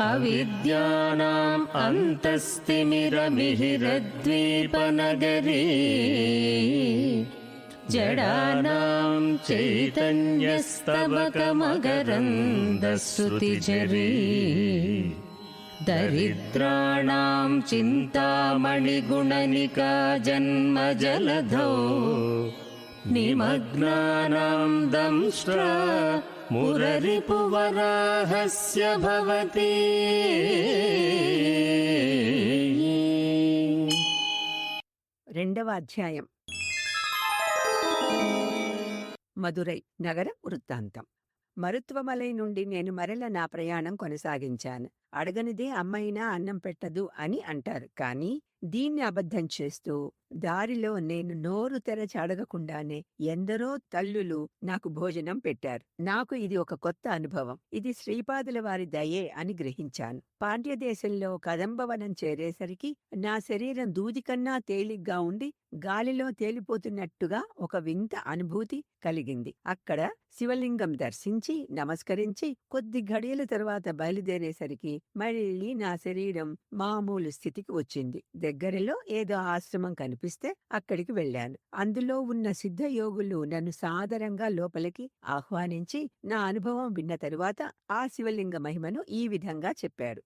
అవిద్యానాం అంతస్తిమిరమిహిరద్వీపనగరీ జడానాం చైతన్యస్తవకమకరందశ్రుతిఝరీ దరిద్రాణాం చింతామణిగుణనికా జన్మజలధౌ నిమగ్నానాం దంష్ట్రా మురరిపువరాహస్య భవతి. రెండవ అధ్యాయం. మదురై నగర వృత్తాంతం. మరుత్వమలై నుండి నేను మరల నా ప్రయాణం కొనసాగించాను. అడగనిదే అమ్మైనా అన్నం పెట్టదు అని అంటారు, కానీ దీన్ని అబద్ధం చేస్తూ దారిలో నేను నోరు తెరచి అడగకుండానే ఎందరో తల్లులు నాకు భోజనం పెట్టారు. నాకు ఇది ఒక కొత్త అనుభవం. ఇది శ్రీపాదుల వారి దయే అని గ్రహించాను. పాండ్యదేశంలో కదంబవనం చేరేసరికి నా శరీరం దూదికన్నా తేలిగ్గా ఉండి గాలిలో తేలిపోతున్నట్టుగా ఒక వింత అనుభూతి కలిగింది. అక్కడ శివలింగం దర్శించి నమస్కరించి కొద్ది ఘడియల తరువాత బయలుదేరేసరికి మళ్ళీ నా శరీరం మామూలు స్థితికి వచ్చింది. దగ్గరలో ఏదో ఆశ్రమం కనిపిస్తే అక్కడికి వెళ్లాను. అందులో ఉన్న సిద్ధయోగులు నన్ను సాదరంగా లోపలికి ఆహ్వానించి నా అనుభవం విన్న తరువాత ఆ శివలింగ మహిమను ఈ విధంగా చెప్పారు.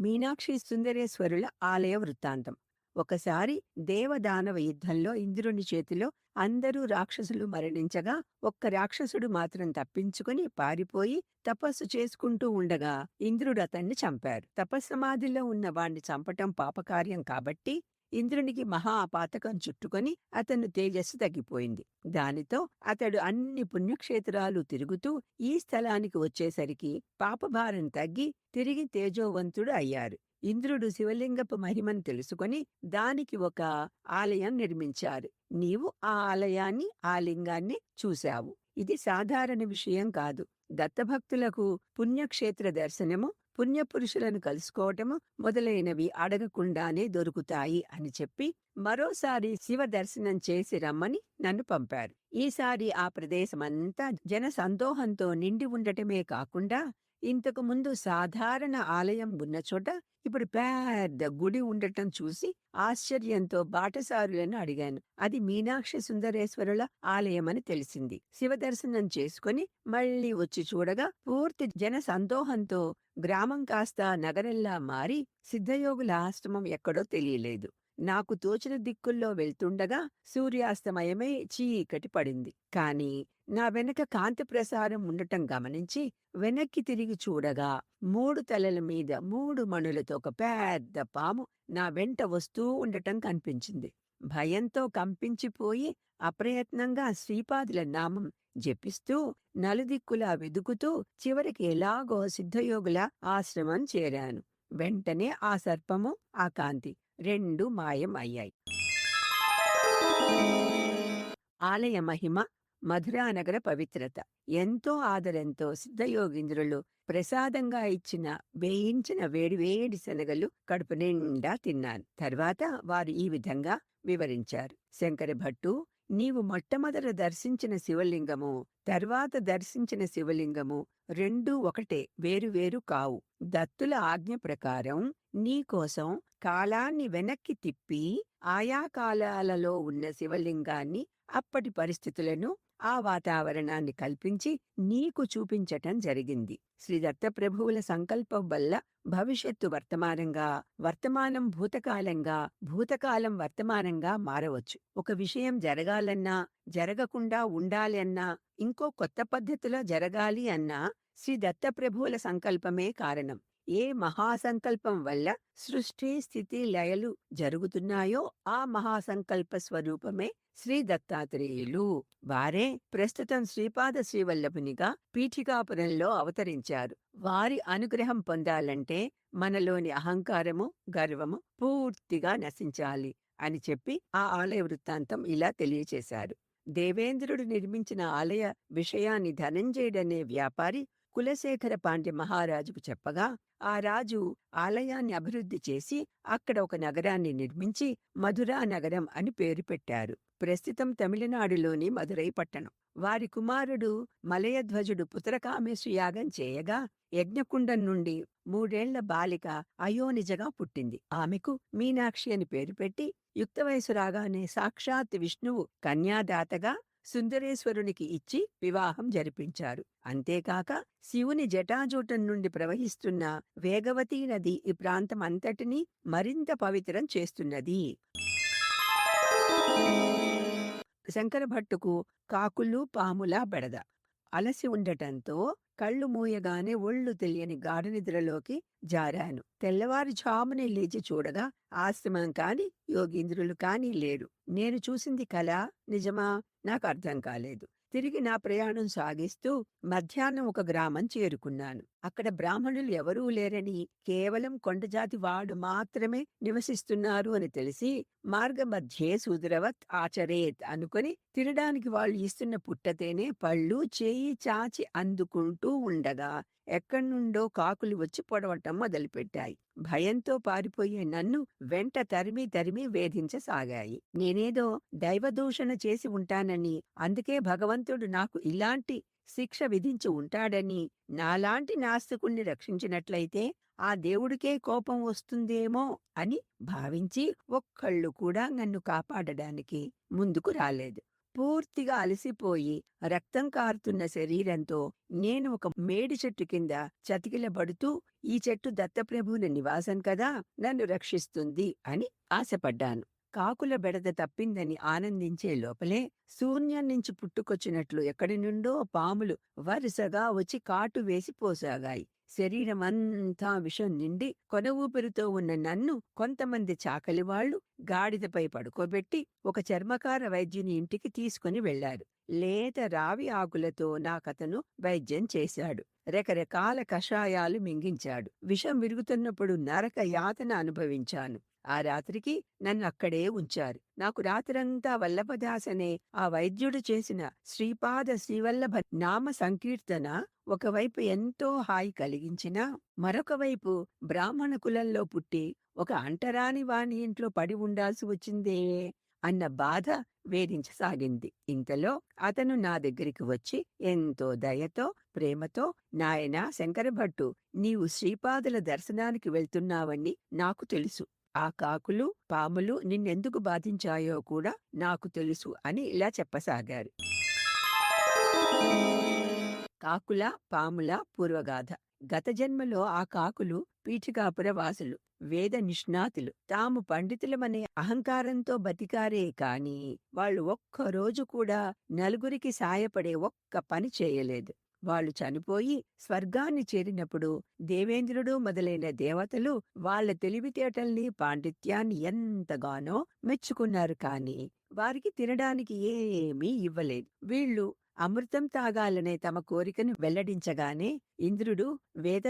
మీనాక్షి సుందరేశ్వరుల ఆలయ వృత్తాంతం. ఒకసారి దేవదానవ యుద్ధంలో ఇంద్రుని చేతిలో అందరూ రాక్షసులు మరణించగా ఒక్క రాక్షసుడు మాత్రం తప్పించుకుని పారిపోయి తపస్సు చేసుకుంటూ ఉండగా ఇంద్రుడు అతన్ని చంపారు. తపస్సమాధిలో ఉన్న వాణ్ణి చంపటం పాపకార్యం కాబట్టి ఇంద్రునికి మహా పాతకం చుట్టుకొని అతను తేజస్సు తగ్గిపోయింది. దానితో అతడు అన్ని పుణ్యక్షేత్రాలు తిరుగుతూ ఈ స్థలానికి వచ్చేసరికి పాపభారం తగ్గి తిరిగి తేజోవంతుడు అయ్యారు. ఇంద్రుడు శివలింగపు మహిమను తెలుసుకొని దానికి ఒక ఆలయం నిర్మించారు. నీవు ఆ ఆలయాన్ని, ఆ లింగాన్ని చూశావు. ఇది సాధారణ విషయం కాదు. దత్తభక్తులకు పుణ్యక్షేత్ర దర్శనము, పుణ్యపురుషులను కలుసుకోవటము మొదలైనవి అడగకుండానే దొరుకుతాయి అని చెప్పి మరోసారి శివ దర్శనం చేసి రమ్మని నన్ను పంపారు. ఈసారి ఆ ప్రదేశమంతా జన సందోహంతో నిండి ఉండటమే కాకుండా ఇంతకు ముందు సాధారణ ఆలయం ఉన్న చోట ఇప్పుడు పెద్ద గుడి ఉండటం చూసి ఆశ్చర్యంతో బాటసారులను అడిగాను. అది మీనాక్షి సుందరేశ్వరుల ఆలయమని తెలిసింది. శివదర్శనం చేసుకుని మళ్లీ వచ్చి చూడగా పూర్తి జన సందోహంతో గ్రామం కాస్త నగరంలా మారి సిద్ధయోగుల ఆశ్రమం ఎక్కడో తెలియలేదు. నాకు తోచిన దిక్కుల్లో వెళ్తుండగా సూర్యాస్తమయమై చీకటి పడింది. కాని నా వెనక కాంతి ప్రసారం ఉండటం గమనించి వెనక్కి తిరిగి చూడగా 3 తలల మీద 3 మణులతో ఒక పెద్ద పాము నా వెంట వస్తూ ఉండటం కనిపించింది. భయంతో కంపించిపోయి అప్రయత్నంగా శ్రీపాదుల నామం జపిస్తూ నలుదిక్కులా వెదుకుతూ చివరికి ఎలాగో సిద్ధయోగుల ఆశ్రమం చేరాను. వెంటనే ఆ సర్పము, ఆ కాంతి 2 మాయం అయ్యాయి. ఆలయ మహిమ, మధురానగర పవిత్రత. ఎంతో ఆదరంతో సిద్ధయోగీంద్రులు ప్రసాదంగా ఇచ్చిన వేయించిన వేడివేడి శనగలు కడుపు నిండా తిన్నాను. తర్వాత వారు ఈ విధంగా వివరించారు. శంకర భట్టు, నీవు మొట్టమొదట దర్శించిన శివలింగము, తర్వాత దర్శించిన శివలింగము రెండూ ఒకటే, వేరువేరు కావు. దత్తుల ఆజ్ఞ ప్రకారం నీకోసం కాలాన్ని వెనక్కి తిప్పి ఆయా కాలాలలో ఉన్న శివలింగాన్ని, అప్పటి పరిస్థితులను, ఆ వాతావరణాన్ని కల్పించి నీకు చూపించటం జరిగింది. శ్రీ దత్తప్రభువుల సంకల్పం వల్ల భవిష్యత్తు వర్తమానంగా, వర్తమానం భూతకాలంగా, భూతకాలం వర్తమానంగా మారవచ్చు. ఒక విషయం జరగాలన్నా, జరగకుండా ఉండాలి అన్నా, ఇంకో కొత్త పద్ధతిలో జరగాలి అన్నా శ్రీ దత్తప్రభువుల సంకల్పమే కారణం. ఏ మహాసంకల్పం వల్ల సృష్టి స్థితి లయలు జరుగుతున్నాయో ఆ మహాసంకల్ప స్వరూపమే శ్రీ దత్తాత్రేయులు. వారే ప్రస్తుతం శ్రీపాద శ్రీవల్లభునిగా పీఠికాపురంలో అవతరించారు. వారి అనుగ్రహం పొందాలంటే మనలోని అహంకారము, గర్వము పూర్తిగా నశించాలి అని చెప్పి ఆ ఆలయ వృత్తాంతం ఇలా తెలియచేశారు. దేవేంద్రుడు నిర్మించిన ఆలయ విషయాన్ని ధనంజయుడనే వ్యాపారి కులశేఖర పాండ్య మహారాజుకు చెప్పగా ఆ రాజు ఆలయాన్ని అభివృద్ధి చేసి అక్కడ ఒక నగరాన్ని నిర్మించి మధురా నగరం అని పేరు పెట్టారు. ప్రస్తుతం తమిళనాడులోని మదురై పట్టణం. వారి కుమారుడు మలయధ్వజుడు పుత్రకామేశు యాగం చేయగా యజ్ఞకుండం నుండి 3 ఏళ్ల బాలిక అయోనిజగా పుట్టింది. ఆమెకు మీనాక్షి అని పేరు పెట్టి యుక్త వయసు రాగానే సాక్షాత్ విష్ణువు కన్యాదాతగా సుందరేశ్వరునికి ఇచ్చి వివాహం జరిపించారు. అంతేకాక శివుని జటాజూటం నుండి ప్రవహిస్తున్న వేగవతీ నది ఈ ప్రాంతం అంతటినీ మరింత పవిత్రం చేస్తున్నది. శంకరభట్టుకు కాకులు పాములా బెడద. అలసి ఉండటంతో కళ్ళు మూయగానే ఒళ్ళు తెలియని గాఢనిద్రలోకి జారాను. తెల్లవారుఝామునే లేచి చూడగా ఆశ్రమం కాని యోగీంద్రులు కాని లేరు. నేను చూసింది కలా నిజమా నాకు అర్థం కాలేదు. తిరిగి నా ప్రయాణం సాగిస్తూ మధ్యాహ్నం ఒక గ్రామం చేరుకున్నాను. అక్కడ బ్రాహ్మణులు ఎవరూ లేరని, కేవలం కొండజాతి వాడు మాత్రమే నివసిస్తున్నారు అని తెలిసి మార్గమధ్యే శూద్రవత్ ఆచరేత్ అనుకుని తినడానికి వాళ్ళు ఇస్తున్న పుట్టతేనే పళ్ళు చేయి చాచి అందుకుంటూ ఉండగా ఎక్కడి నుండో కాకులు వచ్చి పొడవటం మొదలుపెట్టాయి. భయంతో పారిపోయే నన్ను వెంట తరిమి తరిమి వేధించసాగాయి. నేనేదో దైవదూషణ చేసి ఉంటానని, అందుకే భగవంతుడు నాకు ఇలాంటి శిక్ష విధించి ఉంటాడని, నాలాంటి నాస్తికుణ్ణి రక్షించినట్లయితే ఆ దేవుడికే కోపం వస్తుందేమో అని భావించి ఒక్కళ్ళు కూడా నన్ను కాపాడడానికి ముందుకు రాలేదు. పూర్తిగా అలసిపోయి రక్తం కారుతున్న శరీరంతో నేను ఒక మేడి చెట్టు కింద చతికిలబడుతూ ఈ చెట్టు దత్తప్రభువుని నివాసం కదా, నన్ను రక్షిస్తుంది అని ఆశపడ్డాను. కాకుల బెడద తప్పిందని ఆనందించే లోపలే శూన్యం నుంచి పుట్టుకొచ్చినట్లు ఎక్కడి నుండో పాములు వరుసగా వచ్చి కాటు వేసి పోసాగాయి. శరీరమంతా విషం నిండి కొన ఊపిరితో ఉన్న నన్ను కొంతమంది చాకలివాళ్లు గాడిదపై పడుకోబెట్టి ఒక చర్మకార వైద్యుని ఇంటికి తీసుకుని వెళ్లారు. లేత రావి ఆకులతో నాకతను వైద్యం చేశాడు. రకరకాల కషాయాలు మింగించాడు. విషం విరుగుతున్నప్పుడు నరక యాతన అనుభవించాను. ఆ రాత్రికి నన్ను అక్కడే ఉంచారు. నాకు రాత్రంతా వల్లభదాసనే ఆ వైద్యుడు చేసిన శ్రీపాద శ్రీవల్లభ నామ సంకీర్తన ఒకవైపు ఎంతో హాయి కలిగించినా, మరొక వైపు బ్రాహ్మణ కులంలో పుట్టి ఒక అంటరాని వాని ఇంట్లో పడి ఉండాల్సి వచ్చిందే అన్న బాధ వేధించసాగింది. ఇంతలో అతను నా దగ్గరికి వచ్చి ఎంతో దయతో ప్రేమతో, నాయనా శంకరభట్టు, నీవు శ్రీపాదుల దర్శనానికి వెళ్తున్నావని నాకు తెలుసు. ఆ కాకులు పాములు నిన్నెందుకు బాధించాయో కూడా నాకు తెలుసు అని ఇలా చెప్పసాగారు. కాకుల పాముల పూర్వగాథ. గత జన్మలో ఆ కాకులు పీఠికాపుర వాసులు, వేద నిష్ణాతులు. తాము పండితులమనే అహంకారంతో బతికారే కాని వాళ్ళు ఒక్కరోజు కూడా నలుగురికి సాయపడే ఒక్క పని చేయలేదు. వాళ్ళు చనిపోయి స్వర్గాన్ని చేరినప్పుడు దేవేంద్రుడు మొదలైన దేవతలు వాళ్ల తెలివితేటల్ని పాండిత్యాన్ని ఎంతగానో మెచ్చుకున్నారు. కాని వారికి తినడానికి ఏమీ ఇవ్వలేదు. వీళ్ళు అమృతం తాగాలనే తమ కోరికను వెల్లడించగానే ఇంద్రుడు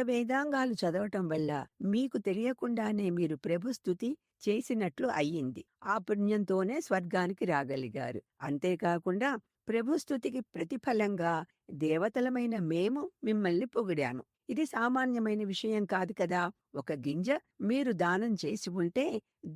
వేదాంగాలు చదవటం వల్ల మీకు తెలియకుండానే మీరు ప్రభుస్తుతి చేసినట్లు అయ్యింది. ఆ పుణ్యంతోనే స్వర్గానికి రాగలిగారు. అంతేకాకుండా ప్రభుస్తుతికి ప్రతిఫలంగా దేవతలమైన మేము మిమ్మల్ని పొగిడాము. ఇది సామాన్యమైన విషయం కాదు కదా. ఒక గింజ మీరు దానం చేసి ఉంటే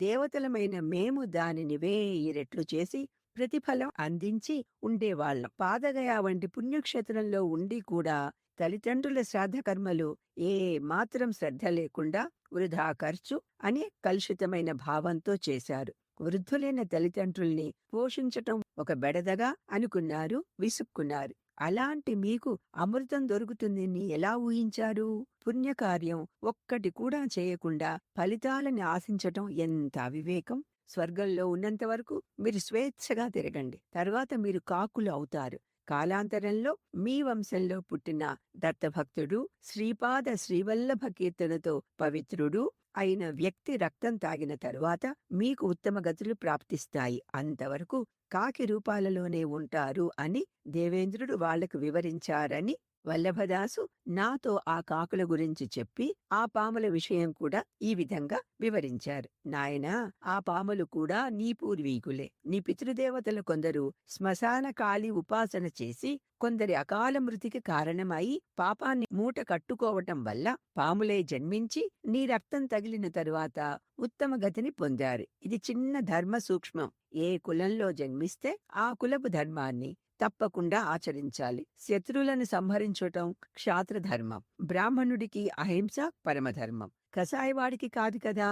దేవతలమైన మేము దానిని 1000 రెట్లు చేసి ప్రతిఫలం అందించి ఉండేవాళ్లం. పాదగయ వంటి పుణ్యక్షేత్రంలో ఉండి కూడా తల్లిదండ్రుల శ్రాద్ధకర్మలు ఏ మాత్రం శ్రద్ధ లేకుండా వృధా ఖర్చు అనే కలుషితమైన భావంతో చేశారు. వృద్ధులైన తల్లిదండ్రుల్ని పోషించటం ఒక బెడదగా అనుకున్నారు, విసుక్కున్నారు. అలాంటి మీకు అమృతం దొరుకుతుందని ఎలా ఊహించారు? పుణ్యకార్యం ఒక్కటి కూడా చేయకుండా ఫలితాలని ఆశించటం ఎంత అవివేకం! స్వర్గంలో ఉన్నంత వరకు మీరు స్వేచ్ఛగా తిరగండి. తర్వాత మీరు కాకులు అవుతారు. కాలాంతరంలో మీ వంశంలో పుట్టిన దత్తభక్తుడు శ్రీపాద శ్రీవల్లభ కీర్తనతో పవిత్రుడు అయిన వ్యక్తి రక్తం తాగిన తరువాత మీకు ఉత్తమ గతులు ప్రాప్తిస్తాయి. అంతవరకు కాకి రూపాలలోనే ఉంటారు అని దేవేంద్రుడు వాళ్లకు వివరించారని వల్లభదాసు నాతో ఆ కాకుల గురించి చెప్పి ఆ పాముల విషయం కూడా ఈ విధంగా వివరించారు. నాయనా, ఆ పాములు కూడా నీ పూర్వీకులే. నీ పితృదేవతలు కొందరు శ్మశాన కాళీ ఉపాసన చేసి కొందరి అకాల మృతికి కారణమై పాపాన్ని మూట కట్టుకోవటం వల్ల పాములే జన్మించి నీ రక్తం తగిలిన తరువాత ఉత్తమ గతిని పొందారు. ఇది చిన్న ధర్మ సూక్ష్మం. ఏ కులంలో జన్మిస్తే ఆ కులపు ధర్మాన్ని తప్పకుండా ఆచరించాలి. శత్రువులను సంహరించటం క్షాత్రధర్మం. బ్రాహ్మణుడికి అహింస పరమధర్మం. కసాయివాడికి కాదు కదా.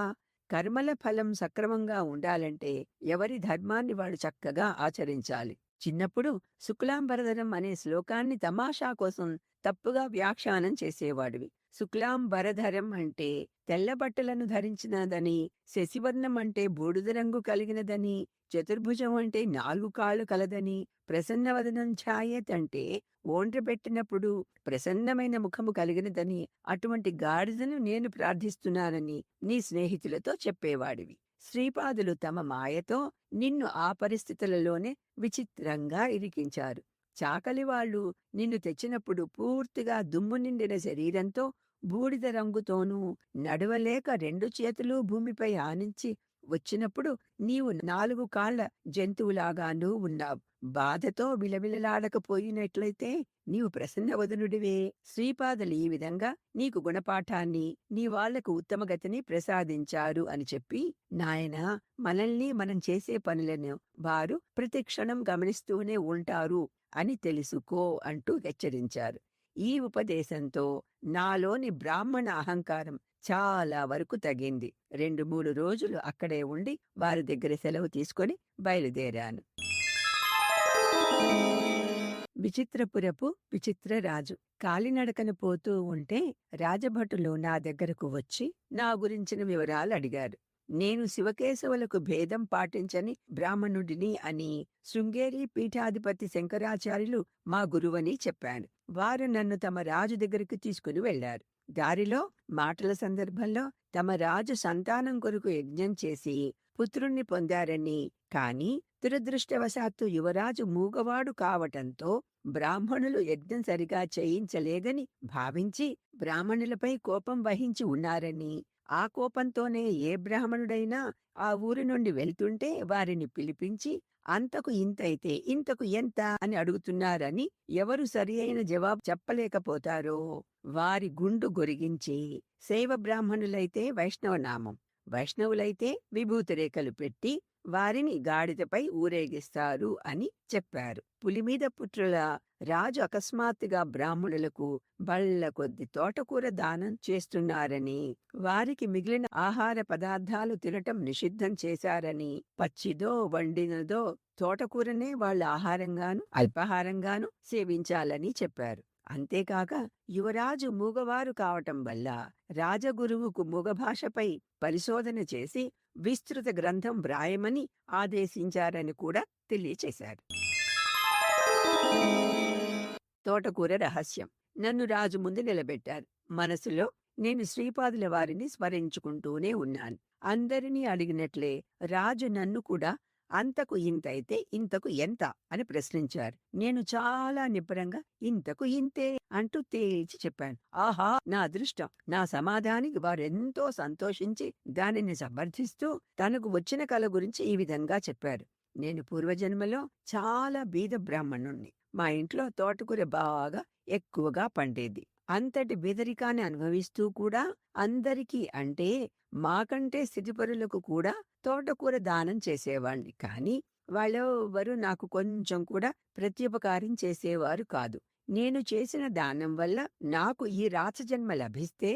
కర్మల ఫలం సక్రమంగా ఉండాలంటే ఎవరి ధర్మాన్ని వాడు చక్కగా ఆచరించాలి. చిన్నప్పుడు శుక్లాంబరధరం అనే శ్లోకాన్ని తమాషా కోసం తప్పుగా వ్యాఖ్యానం చేసేవాడివి. శుక్లాంబరధరం అంటే తెల్లబట్టలను ధరించినదని, శశివర్ణం అంటే బూడిద రంగు కలిగినదని, చతుర్భుజం అంటే 4 కాళ్లు కలదని, ప్రసన్నవదనం ఛాయత్ అంటే ఓండ్ర పెట్టినప్పుడు ప్రసన్నమైన ముఖము కలిగినదని, అటువంటి గాడిదను నేను ప్రార్థిస్తున్నానని నీ స్నేహితులతో చెప్పేవాడివి. శ్రీపాదులు తమ మాయతో నిన్ను ఆ పరిస్థితులలోనే విచిత్రంగా ఇరికించారు. చాకలివాళ్లు నిన్ను తెచ్చినప్పుడు పూర్తిగా దుమ్ము నిండిన శరీరంతో బూడిద రంగుతోనూ నడవలేక 2 చేతులు భూమిపై ఆనించి వచ్చినప్పుడు నీవు 4 కాళ్ల జంతువులాగానూ ఉన్నావు. బాధతో విలవిలలాడకపోయినట్లయితే నీవు ప్రసన్నవదనుడివే. శ్రీపాదులు ఈ విధంగా నీకు గుణపాఠాన్ని, నీ వాళ్లకు ఉత్తమగతిని ప్రసాదించారు అని చెప్పి, నాయనా, మనల్ని మనం చేసే పనులను వారు ప్రతిక్షణం గమనిస్తూనే ఉంటారు అని తెలుసుకో అంటూ హెచ్చరించారు. ఈ ఉపదేశంతో నాలోని బ్రాహ్మణ అహంకారం చాలా వరకు తగ్గింది. 2-3 రోజులు అక్కడే ఉండి వారి దగ్గర సెలవు తీసుకొని బయలుదేరాను. విచిత్రపురపు విచిత్రరాజు. కాలినడకన పోతూ ఉంటే రాజభటులు నా దగ్గరకు వచ్చి నా గురించిన వివరాలు అడిగారు. నేను శివకేశవులకు భేదం పాటించని బ్రాహ్మణుడిని అని, శృంగేరి పీఠాధిపతి శంకరాచార్యులు మా గురువని చెప్పాను. వారు నన్ను తమ రాజు దగ్గరికి తీసుకుని వెళ్లారు. దారిలో మాటల సందర్భంలో తమ రాజు సంతానం కొరకు యజ్ఞం చేసి పుత్రుణ్ణి పొందారని, కాని దురదృష్టవశాత్తు యువరాజు మూగవాడు కావటంతో బ్రాహ్మణులు యజ్ఞం సరిగా చేయించలేదని భావించి బ్రాహ్మణులపై కోపం వహించి ఉన్నారని, ఆ కోపంతోనే ఏ బ్రాహ్మణుడైనా ఆ ఊరి నుండి వెళ్తుంటే వారిని పిలిపించి అంతకు ఇంతైతే ఇంతకు ఎంత అని అడుగుతున్నారని ఎవరు సరి అయిన జవాబు చెప్పలేకపోతారో వారి గుండు గొరిగించి, శైవ బ్రాహ్మణులైతే వైష్ణవనామం, వైష్ణవులైతే విభూతిరేఖలు పెట్టి వారిని గాడిదపై ఊరేగిస్తారు అని చెప్పారు. పులిమీద పుత్రుల రాజు అకస్మాత్తుగా బ్రాహ్మణులకు బళ్ల కొద్ది తోటకూర దానం చేస్తున్నారని, వారికి మిగిలిన ఆహార పదార్థాలు తినటం నిషిద్ధం చేశారని, పచ్చిదో వండినదో తోటకూరనే వాళ్ళ ఆహారంగాను అల్పాహారంగాను సేవించాలని చెప్పారు. అంతేకాక యువరాజు మూగవారు కావటం వల్ల రాజగురువుకు మూగభాషపై పరిశోధన చేసి విస్తృత గ్రంథం వ్రాయమని ఆదేశించారని కూడా తెలియచేశారు. తోటకూర రహస్యం. నన్ను రాజు ముందు నిలబెట్టారు. మనసులో నేను శ్రీపాదుల వారిని స్మరించుకుంటూనే ఉన్నాను. అందరినీ అడిగినట్లే రాజు నన్ను కూడా అంతకు ఇంతైతే ఇంతకు ఎంత అని ప్రశ్నించారు. నేను చాలా నిబ్బరంగా ఇంతకు ఇంతే అంటూ తేల్చి చెప్పాను. ఆహా, నా అదృష్టం! నా సమాధానికి వారెంతో సంతోషించి దానిని సమర్థిస్తూ తనకు వచ్చిన కల గురించి ఈ విధంగా చెప్పారు. నేను పూర్వజన్మలో చాలా బీద బ్రాహ్మణుణ్ణి. మా ఇంట్లో తోటకూర బాగా ఎక్కువగా పండేది. అంతటి బెదరికాన్ని అనుభవిస్తూ కూడా అందరికీ అంటే మాకంటే స్థితిపరులకు కూడా తోటకూర దానం చేసేవాణ్ణి. కాని వాళ్ళెవ్వరూ నాకు కొంచెం కూడా ప్రత్యుపకారం చేసేవారు కాదు. నేను చేసిన దానం వల్ల నాకు ఈ రాచజన్మ లభిస్తే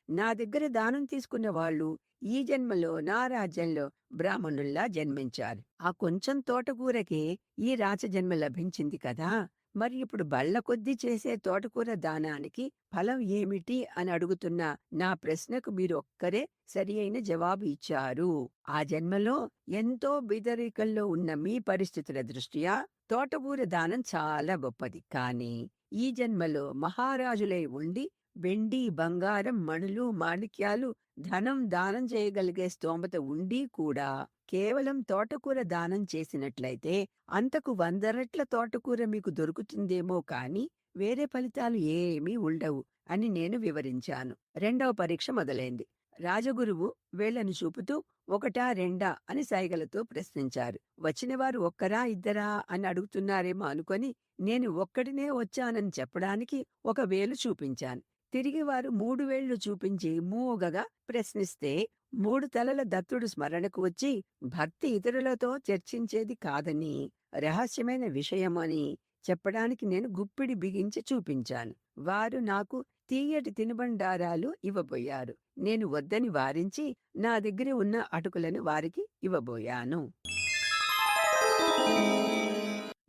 నా దగ్గర దానం తీసుకున్న వాళ్ళు ఈ జన్మలో నా రాజ్యంలో బ్రాహ్మణుల్లా జన్మించారు. ఆ కొంచెం తోటకూరకే ఈ రాచజన్మ లభించింది కదా. మరి ఇప్పుడు బళ్ళ కొద్దీ చేసే తోటకూర దానానికి ఫలం ఏమిటి అని అడుగుతున్న నా ప్రశ్నకు మీరు ఒక్కరే సరి అయిన జవాబు ఇచ్చారు. ఆ జన్మలో ఎంతో బీదరికంలో ఉన్న మీ పరిస్థితుల దృష్ట్యా తోటకూర దానం చాలా గొప్పది. కానీ ఈ జన్మలో మహారాజులై ఉండి వెండి, బంగారం, మణులు, మాణిక్యాలు, ధనం దానం చేయగలిగే స్తోమత ఉండి కూడా కేవలం తోటకూర దానం చేసినట్లయితే అంతకు 100 రెట్ల తోటకూర మీకు దొరుకుతుందేమో కాని వేరే ఫలితాలు ఏమీ ఉండవు అని నేను వివరించాను. రెండవ పరీక్ష మొదలైంది. రాజగురువు వేళ్లను చూపుతూ ఒకటా రెండా అని సైగలతో ప్రశ్నించారు. వచ్చినవారు ఒక్కరా ఇద్దరా అని అడుగుతున్నారేమో అనుకొని నేను ఒక్కడినే వచ్చానని చెప్పడానికి ఒక వేలు చూపించాను. తిరిగి వారు 3 వేళ్లు చూపించి మూగగా ప్రశ్నిస్తే 3 తలల దత్తుడు స్మరణకు వచ్చి భక్తి ఇతరులతో చర్చించేది కాదని, రహస్యమైన విషయమని చెప్పడానికి నేను గుప్పిడి బిగించి చూపించాను. వారు నాకు తీయటి తినుబండారాలు ఇవ్వబోయారు. నేను వద్దని వారించి నా దగ్గర ఉన్న అటుకులను వారికి ఇవ్వబోయాను.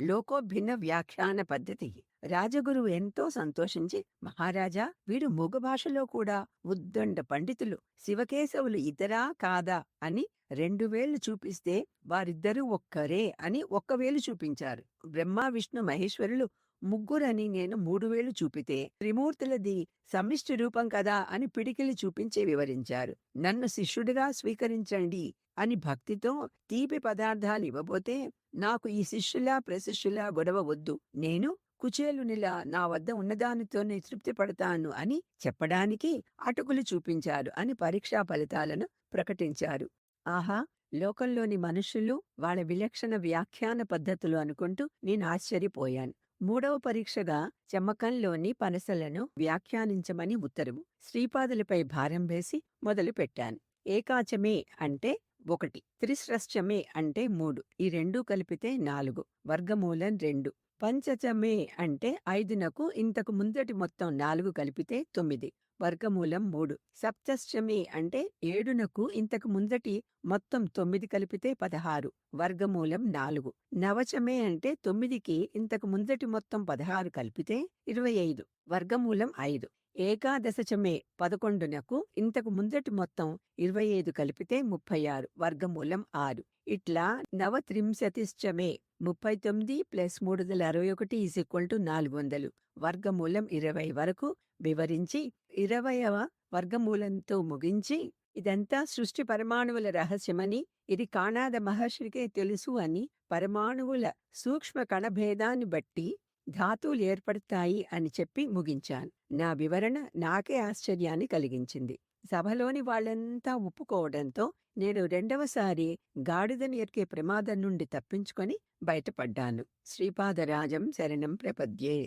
లోకోభిన్న వ్యాఖ్యాన పద్ధతి. రాజగురువు ఎంతో సంతోషించి, మహారాజా, వీడు మూగ భాషలో కూడా ఉద్దండ పండితులు, శివకేశవులు ఇతరా కాదా అని 2 వేళ్లు చూపిస్తే వారిద్దరూ ఒక్కరే అని 1 వేలు చూపించారు. బ్రహ్మ, విష్ణు, మహేశ్వరులు ముగ్గురని నేను 3 వేళ్లు చూపితే త్రిమూర్తులది సమిష్టి రూపం కదా అని పిడికిలి చూపించి వివరించారు. నన్ను శిష్యుడిగా స్వీకరించండి అని భక్తితో తీపి పదార్థాలు ఇవ్వబోతే నాకు ఈ శిష్యులా ప్రశిష్యులా గొడవ వద్దు, నేను కుచేలునిలా నా వద్ద ఉన్నదానితోనే తృప్తి పడతాను అని చెప్పడానికి అటుకులు చూపించారు అని పరీక్షా ఫలితాలను ప్రకటించారు. ఆహా, లోకంలోని మనుషులు వాళ్ళ విలక్షణ వ్యాఖ్యాన పద్ధతులు అనుకుంటూ నేను ఆశ్చర్యపోయాను. 3వ పరీక్షగా చెమ్మకంలోని పనసలను వ్యాఖ్యానించమని ఉత్తర్వు. శ్రీపాదులపై భారం వేసి మొదలు పెట్టాను. ఏకాచమే అంటే 1, త్రిస్రశ్చమే అంటే 3, ఈ 2 కలిపితే 4, వర్గమూలం 2. పంచచమే అంటే 5నకు ఇంతకు ముందటి మొత్తం 4 కలిపితే 9, వర్గమూలం 3. సప్తశ్చమే అంటే 7నకు ఇంతకు ముందటి మొత్తం 9 కలిపితే 16, వర్గమూలం 4. నవచమే అంటే 9కి ఇంతకు ముందటి మొత్తం 16 కలిపితే 25, వర్గమూలం 5. ఏకాదశచమే 11నకు ఇంతకు ముందటి మొత్తం 25 కలిపితే 36, వర్గమూలం 6. ఇట్లా నవత్రింశతిశ్చమే 39 + 361 = 400, వర్గమూలం 20 వరకు వివరించి 20వ వర్గమూలంతో ముగించి ఇదంతా సృష్టి పరమాణువుల రహస్యమని, ఇది కాణాద మహర్షికే తెలుసు అని, పరమాణువుల సూక్ష్మ కణభేదాన్ని బట్టి ధాతువులు ఏర్పడతాయి అని చెప్పి ముగించాను. నా వివరణ నాకే ఆశ్చర్యాన్ని కలిగించింది. సభలోని వాళ్ళంతా ఒప్పుకోవడంతో నేను 2వసారి గాడిదని ఎక్కే ప్రమాదం నుండి తప్పించుకొని బయటపడ్డాను. శ్రీపాదరాజం శరణం ప్రపద్యే.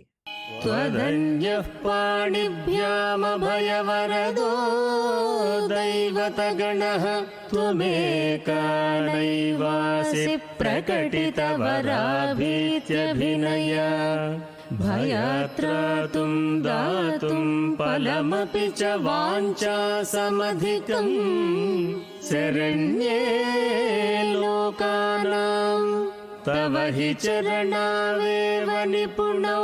त्वदन्यः पाणिभ्यामभयवरदो दैवतगणः त्वमेका नैवासि प्रकटितवराभीत्यभिनया भयात्रातुं दातुं फलमपि च वाञ्छासमधिकं शरण्ये लोकानां तव हि चरणावेव निपुणौ